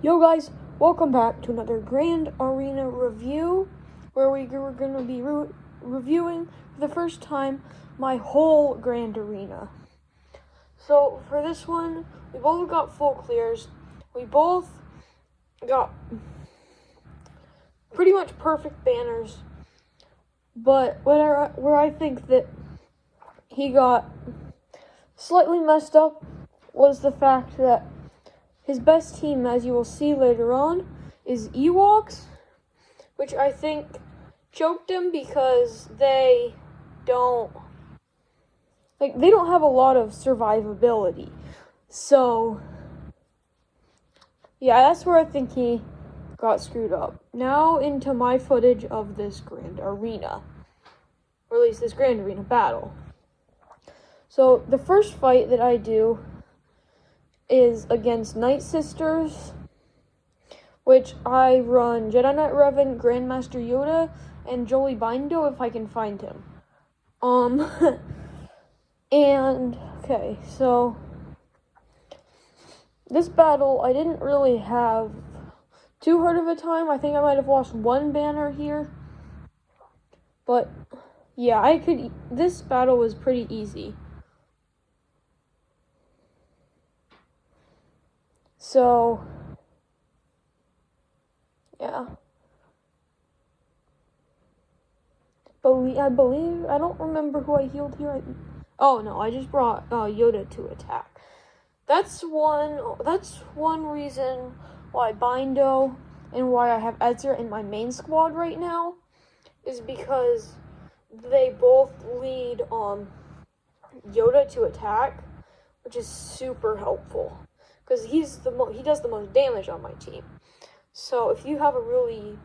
Yo guys, welcome back to another Grand Arena review where we're going to be reviewing for the first time my whole Grand Arena. So for this one, we both got full clears. We both got pretty much perfect banners, but where I think that he got slightly messed up was the fact that his best team, as you will see later on, is Ewoks, which I think choked him because they don't have a lot of survivability. So, yeah, that's where I think he got screwed up. Now into my footage of this Grand Arena, or at least this Grand Arena battle. So, the first fight that I do is against Night Sisters, which I run Jedi Knight Revan, Grandmaster Yoda, and Jolee Bindo if I can find him. And, okay, so this battle, I didn't really have too hard of a time. I think I might have lost one banner here. But, yeah, this battle was pretty easy. So, yeah. I believe, I don't remember who I healed here. Oh, no, I just brought Yoda to attack. That's one reason why Bindo and why I have Ezra in my main squad right now, is because they both lead Yoda to attack, which is super helpful. Because he does the most damage on my team. So if you have a really,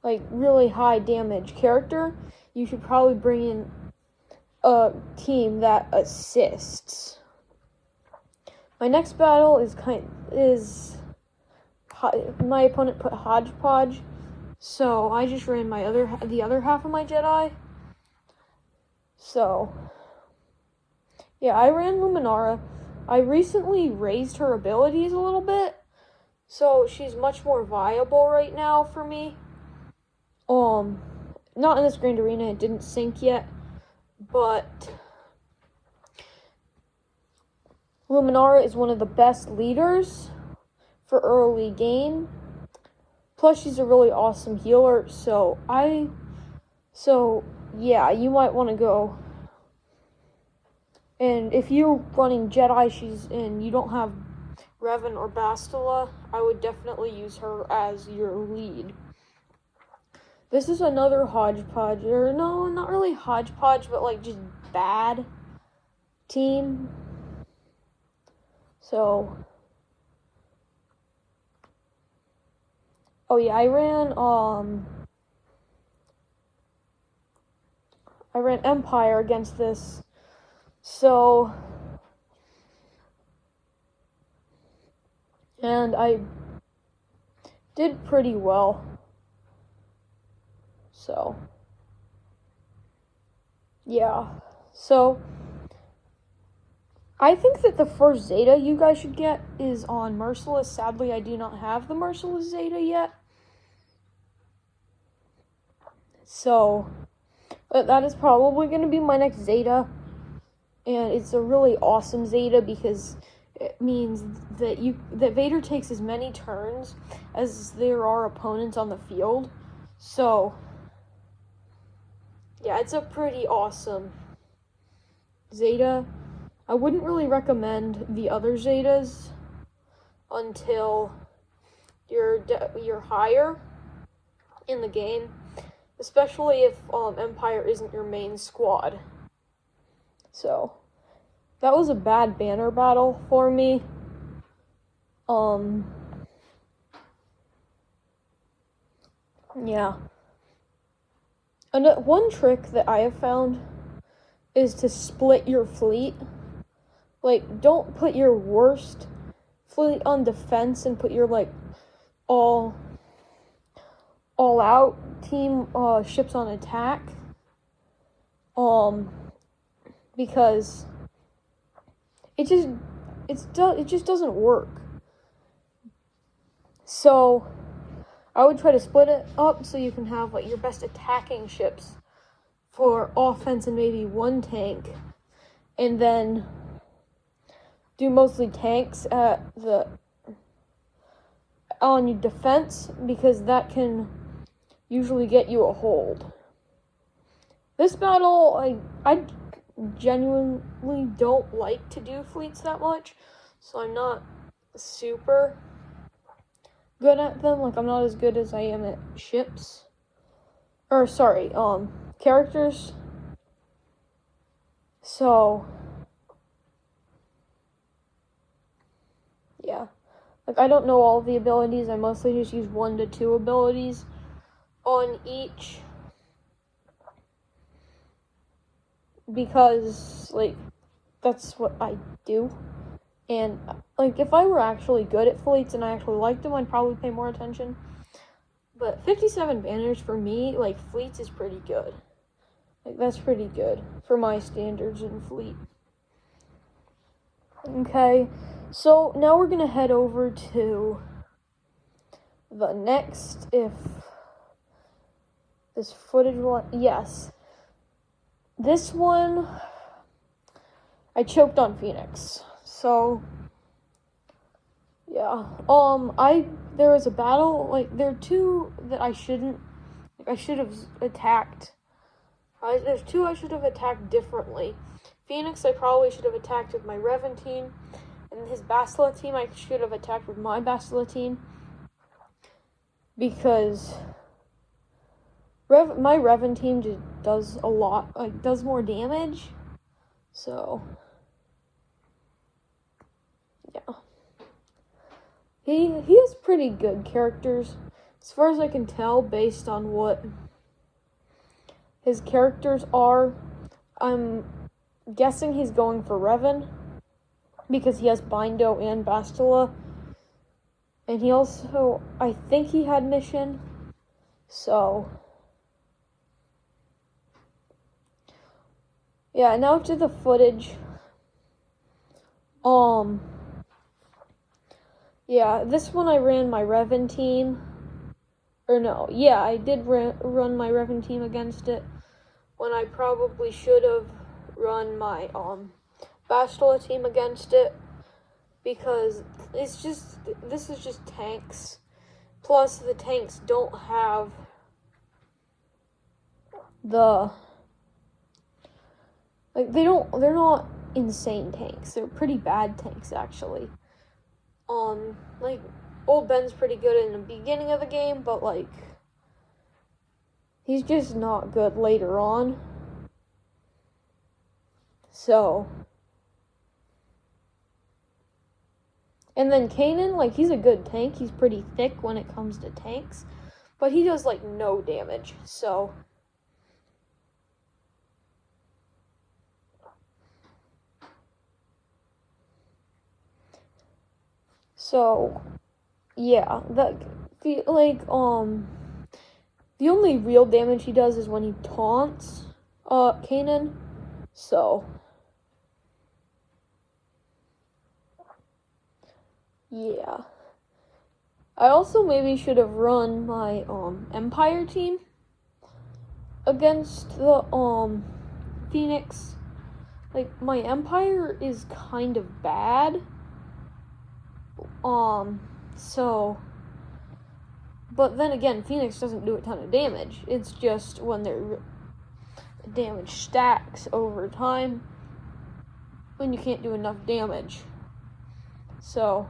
really high damage character, you should probably bring in a team that assists. My next battle is my opponent put Hodgepodge, so I just ran the other half of my Jedi. So, yeah, I ran Luminara. I recently raised her abilities a little bit, so she's much more viable right now for me. Not in this Grand Arena, it didn't sync yet, but Luminara is one of the best leaders for early game. Plus, she's a really awesome healer, so yeah, you might want to go. And if you're running Jedi and you don't have Revan or Bastila, I would definitely use her as your lead. This is another hodgepodge, or no, not really hodgepodge, but just bad team. So, oh yeah, I ran Empire against this. So, and I did pretty well. So, yeah. So, I think that the first Zeta you guys should get is on Merciless. Sadly, I do not have the Merciless Zeta yet. So, but that is probably going to be my next Zeta. And it's a really awesome Zeta because it means that Vader takes as many turns as there are opponents on the field. So, yeah, it's a pretty awesome Zeta. I wouldn't really recommend the other Zetas until you're higher in the game, especially if Empire isn't your main squad. So, that was a bad banner battle for me. Yeah. And one trick that I have found is to split your fleet. Don't put your worst fleet on defense and put your, all out team ships on attack. Because it it just doesn't work. So I would try to split it up so you can have like your best attacking ships for offense and maybe one tank, and then do mostly tanks on your defense, because that can usually get you a hold. This battle, I genuinely don't like to do fleets that much, so I'm not super good at them. Like, I'm not as good as I am at ships. Or, sorry, characters. So, yeah. Like, I don't know all of the abilities. I mostly just use 1 to 2 abilities on each, because, like, that's what I do. And, like, if I were actually good at fleets and I actually liked them, I'd probably pay more attention. But 57 banners for me, like, fleets is pretty good. Like, that's pretty good for my standards in fleet. Okay, so now we're gonna head over to the next, if this footage will, yes. This one, I choked on Phoenix. So, yeah. There was a battle, like, there are 2 that I should have attacked. There's 2 I should have attacked differently. Phoenix, I probably should have attacked with my Revan team, and his Bastila team, I should have attacked with my Bastila team, because my Revan team just does a lot, like, does more damage, so, yeah. He has pretty good characters, as far as I can tell, based on what his characters are. I'm guessing he's going for Revan, because he has Bindo and Bastila, and he also, I think he had Mission, so, yeah, now to the footage. Yeah, this one I ran my Revan team, or no, yeah, I did run my Revan team against it, when I probably should have run my, Bastila team against it, because this is just tanks, plus the tanks don't have they're not insane tanks, they're pretty bad tanks, actually. Like, Old Ben's pretty good in the beginning of the game, but, like, he's just not good later on. So, and then Kanan, like, he's a good tank. He's pretty thick when it comes to tanks, but he does, like, no damage, so. So, yeah, the only real damage he does is when he taunts, Kanan, so. Yeah. I also maybe should have run my, Empire team against the, Phoenix. Like, my Empire is kind of bad. So, but then again, Phoenix doesn't do a ton of damage. It's just when their damage stacks over time, when you can't do enough damage. So,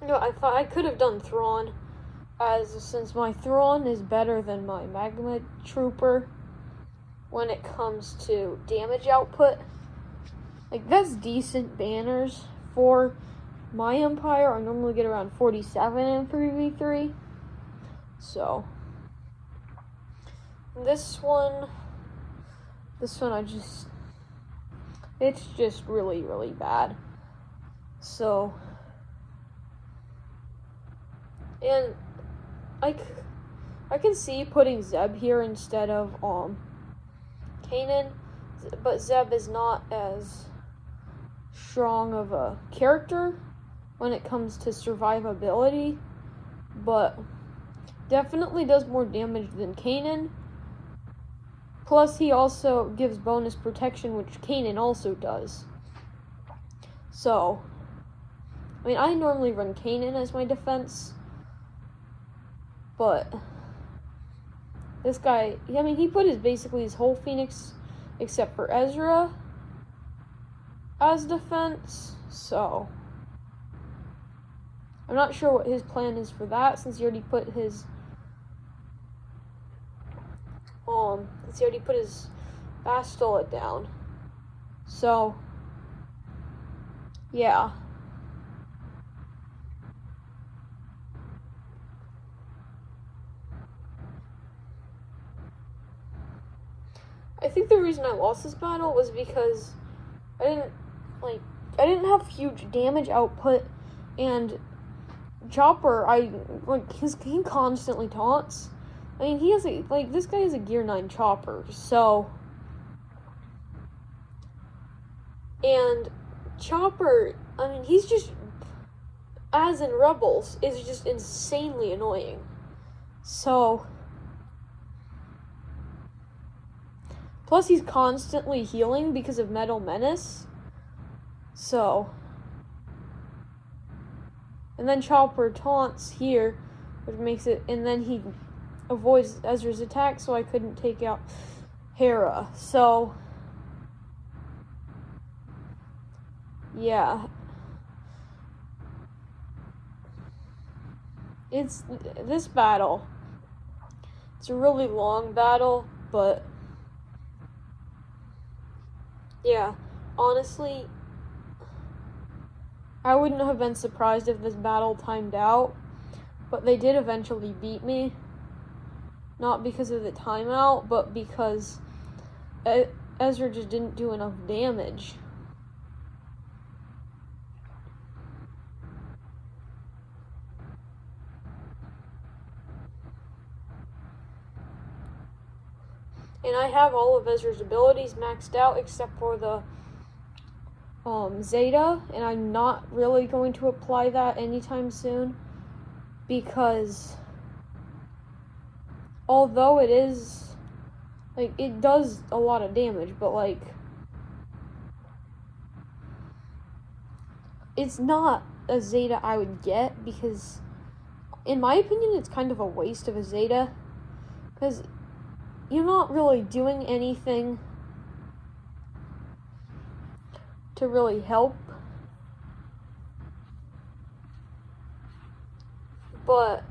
you know, I thought I could have done Thrawn, since my Thrawn is better than my Magma Trooper when it comes to damage output. Like, that's decent banners for my Empire. I normally get around 47 in 3v3. So, this one it's just really, really bad. So, and I can see putting Zeb here instead of Kanan, but Zeb is not as strong of a character when it comes to survivability, but definitely does more damage than Kanan. Plus, he also gives bonus protection, which Kanan also does. So, I mean, I normally run Kanan as my defense, but this guy, I mean, he put basically his whole Phoenix, except for Ezra, as defense, so I'm not sure what his plan is for that, since he already put his Bastila down. So yeah. I think the reason I lost this battle was because I didn't have huge damage output, and Chopper, he constantly taunts. I mean, this guy has a Gear 9 Chopper, so, and Chopper, I mean, he's just, as in Rebels, is just insanely annoying. So, plus he's constantly healing because of Metal Menace. So, and then Chopper taunts here, which makes it, and then he avoids Ezra's attack, so I couldn't take out Hera. So, yeah. This battle, it's a really long battle, but yeah, honestly, I wouldn't have been surprised if this battle timed out, but they did eventually beat me. Not because of the timeout, but because Ezra just didn't do enough damage. And I have all of Ezra's abilities maxed out except for the Zeta, and I'm not really going to apply that anytime soon, because although it is, it does a lot of damage, but, it's not a Zeta I would get, because, in my opinion, it's kind of a waste of a Zeta, because you're not really doing anything to really help. But,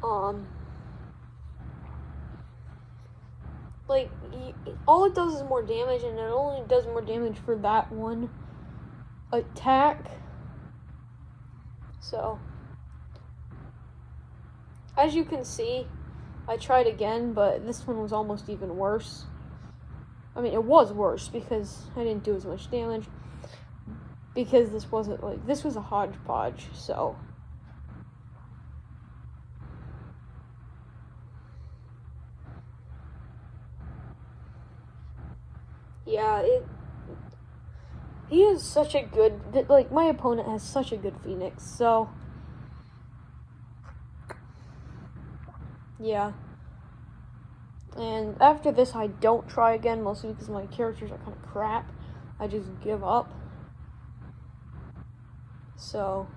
all it does is more damage, and it only does more damage for that one attack. So, as you can see, I tried again, but this one was almost even worse. I mean, it was worse because I didn't do as much damage, because this wasn't, this was a hodgepodge, so. Yeah, he is such a good, my opponent has such a good Phoenix, so. Yeah. And after this, I don't try again, mostly because my characters are kind of crap. I just give up. So,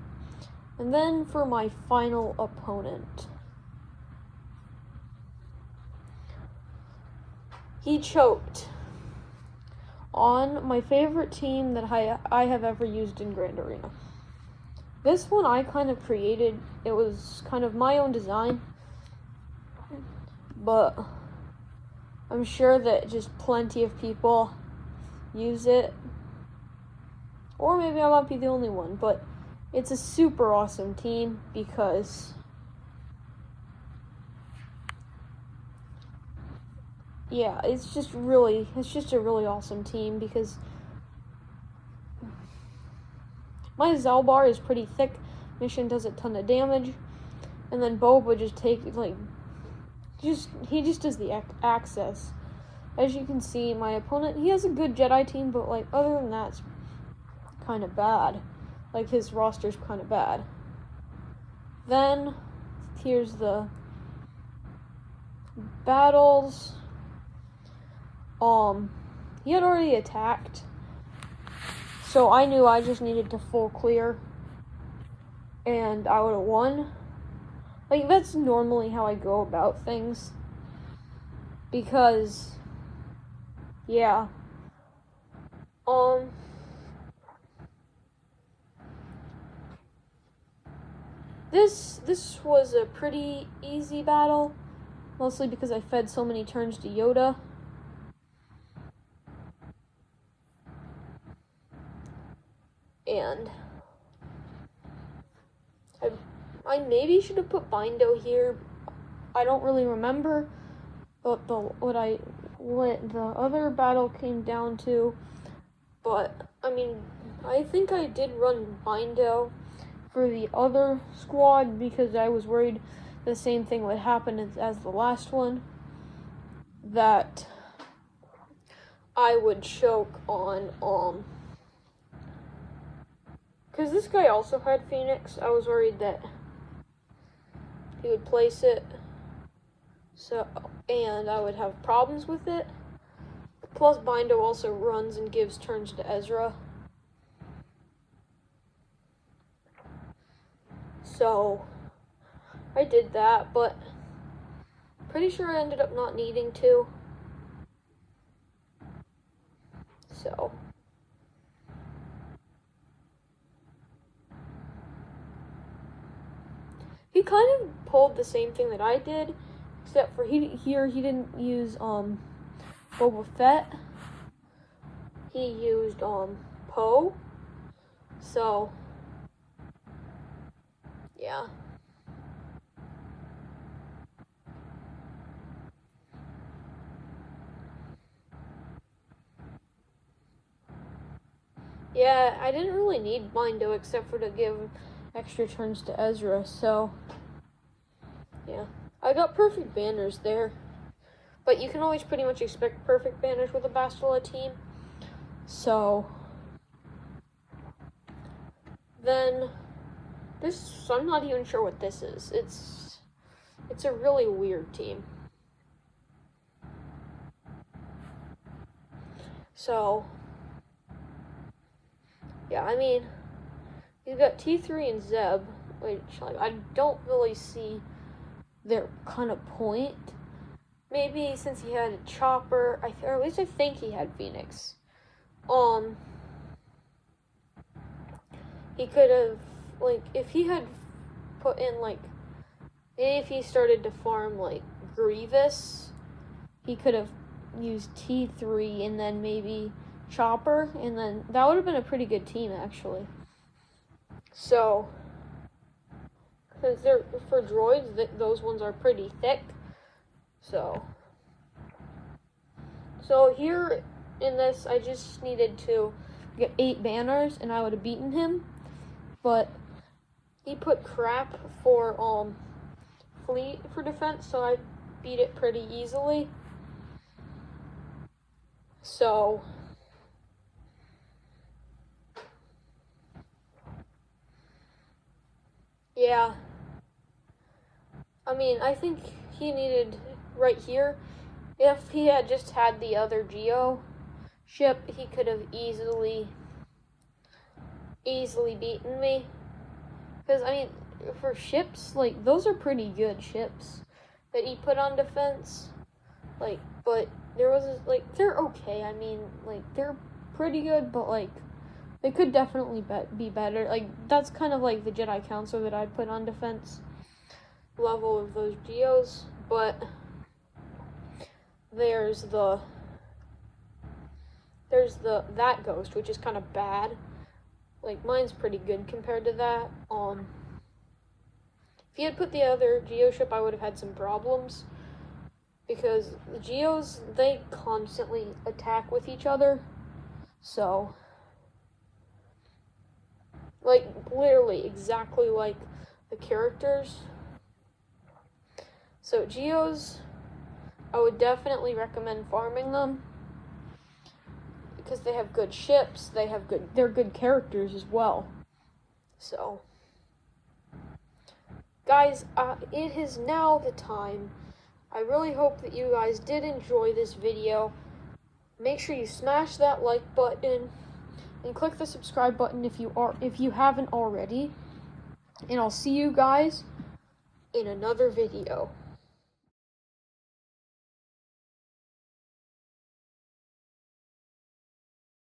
and then for my final opponent, he choked on my favorite team that I have ever used in Grand Arena. This one I kind of created. It was kind of my own design, but I'm sure that just plenty of people use it. Or maybe I might be the only one, but it's a super awesome team because yeah, it's just a really awesome team because my Zalbar is pretty thick. Mission does a ton of damage, and then Boba just he just does the access, as you can see, my opponent, he has a good Jedi team, but like other than that, it's kind of bad. Like his roster's kind of bad. Then here's the battles. He had already attacked, so I knew I just needed to full clear, and I would have won. Like, that's normally how I go about things, because, yeah, this was a pretty easy battle, mostly because I fed so many turns to Yoda. And I maybe should have put Bindo here. I don't really remember what the other battle came down to. But I mean, I think I did run Bindo for the other squad because I was worried the same thing would happen as the last one, that I would choke on because this guy also had Phoenix. I was worried that he would place it, and I would have problems with it. Plus, Bindo also runs and gives turns to Ezra. So, I did that, but pretty sure I ended up not needing to. So, he kind of pulled the same thing that I did, except for he didn't use Boba Fett. He used Poe. So yeah. Yeah, I didn't really need Bindo except for to give extra turns to Ezra, so yeah. I got perfect banners there. But you can always pretty much expect perfect banners with a Bastila team. So then this, I'm not even sure what this is. It's a really weird team. So yeah, I mean, you've got T3 and Zeb, which I don't really see their kind of point. Maybe since he had a chopper, or at least I think he had Phoenix. He could have, like, if he had put in, like, maybe if he started to farm, like, Grievous, he could have used T3 and then maybe Chopper, and then that would have been a pretty good team, actually. So, because they're, for droids, those ones are pretty thick. So here in this, I just needed to get 8 banners, and I would have beaten him. But he put crap for fleet for defense, so I beat it pretty easily. So yeah, I mean, I think he needed right here. If he had just had the other Geo ship, he could have easily beaten me. Because, I mean, for ships, like, those are pretty good ships that he put on defense. Like, but there was, like, they're okay. I mean, like, they're pretty good, but, like, they could definitely be better. Like, that's kind of like the Jedi Council that I put on defense level of those Geos. But there's that Ghost, which is kind of bad. Like, mine's pretty good compared to that. If he had put the other Geo ship, I would have had some problems. Because the Geos, they constantly attack with each other. So, like, literally exactly like the characters. So, Geos, I would definitely recommend farming them because they have good ships, they're good characters as well. So, guys, it is now the time. I really hope that you guys did enjoy this video. Make sure you smash that like button and click the subscribe button if you haven't already. And I'll see you guys in another video.